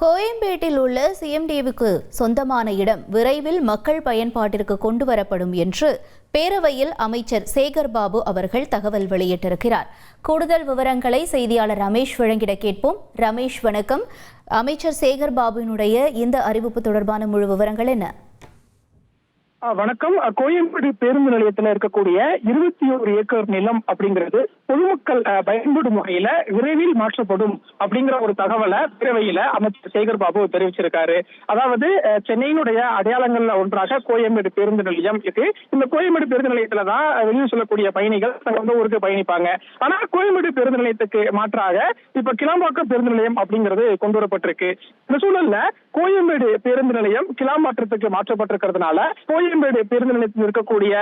கோயம்பேட்டில் உள்ள சிஎம்டிவுக்கு சொந்தமான இடம் விரைவில் மக்கள் பயன்பாட்டிற்கு கொண்டுவரப்படும் என்று பேரவையில் அமைச்சர் சேகர் பாபு அவர்கள் தகவல் வெளியிட்டிருக்கிறார். கூடுதல் விவரங்களை செய்தியாளர் ரமேஷ் வழங்கிட கேட்போம். ரமேஷ், வணக்கம். அமைச்சர் சேகர் பாபுவினுடைய இந்த அறிவிப்பு தொடர்பான முழு விவரங்கள் என்ன? வணக்கம். கோயம்பேடு பேருந்து நிலையத்தில் இருக்கக்கூடிய 21 ஏக்கர் நிலம் அப்படிங்கிறது பொதுமக்கள் பயன்படும் வகையில விரைவில் மாற்றப்படும் அப்படிங்கிற ஒரு தகவலை பேரவையில அமைச்சர் சேகர் பாபு தெரிவிச்சிருக்காரு. அதாவது சென்னையினுடைய அடையாளங்கள்ல ஒன்றாக கோயம்பேடு பேருந்து நிலையம் இருக்கு. இந்த கோயம்பேடு பேருந்து நிலையத்துலதான் வெளியில் சொல்லக்கூடிய பயணிகள் சொந்த ஊருக்கு பயணிப்பாங்க. ஆனா கோயம்பேடு பேருந்து நிலையத்துக்கு மாற்றாக இப்ப கிளாம்பாக்கம் பேருந்து நிலையம் அப்படிங்கிறது கொண்டு வரப்பட்டிருக்கு. இந்த சூழல்ல கோயம்பேடு பேருந்து நிலையம் கிளாம்பாக்கத்துக்கு மாற்றப்பட்டிருக்கிறதுனால கோயம்பேடு பேருந்து நிலையத்தில் இருக்கக்கூடிய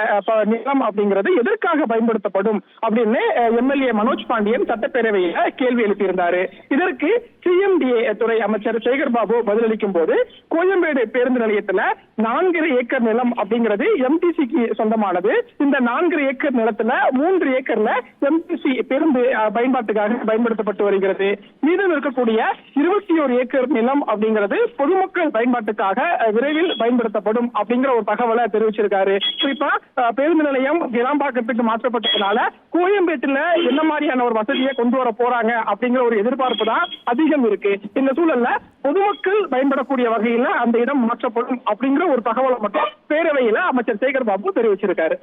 நிலம் அப்படிங்கிறது எதற்காக பயன்படுத்தப்படும் அப்படின்னு எம்எல்ஏ மனோஜ் பாண்டியன் சட்டப்பேரவையில கேள்வி எழுப்பியிருந்தாரு. இதற்கு சிஎம்டிஏ துறை அமைச்சர் சேகர் பாபு பதிலளிக்கும் போது கோயம்பேடு பேருந்து நிலையத்துல 4 ஏக்கர் நிலம் அப்படிங்கிறது எம்டிசிக்கு சொந்தமானது. இந்த 4 ஏக்கர் நிலத்துல 3 ஏக்கர்ல எம்டிசி பேருந்து பயன்பாட்டுக்காக பயன்படுத்தப்பட்டு வருகிறது. மீதம் இருக்கக்கூடிய 21 ஏக்கர் நிலம் அப்படிங்கிறது பொதுமக்கள் பயன்பாட்டுக்காக விரைவில் பயன்படுத்தப்படும் அப்படிங்கிற ஒரு தகவலை தெரிவிச்சிருக்காரு. குறிப்பா பேருந்து நிலையம் கிளாம்பாக்கத்துக்கு மாற்றப்பட்டதுனால கோயம்பேட்டுல என்ன மாதிரியான ஒரு வசதியை கொண்டு வர போறாங்க அப்படிங்கிற ஒரு எதிர்பார்ப்பு தான் அதிகம் இருக்கு. இந்த சூழல்ல பொதுமக்கள் பயன்படக்கூடிய வகையில அந்த இடம் மாற்றப்படும் அப்படிங்கிற ஒரு தகவலை மட்டும் பேரவையில அமைச்சர் சேகர் பாபு தெரிவிச்சிருக்காரு.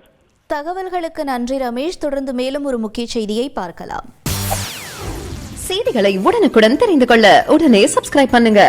தகவல்களுக்கு நன்றி ரமேஷ். தொடர்ந்து மேலும் ஒரு முக்கிய செய்தியை பார்க்கலாம். செய்திகளை உடனுக்குடன் தெரிந்து கொள்ள உடனே சப்ஸ்கிரைப் பண்ணுங்க.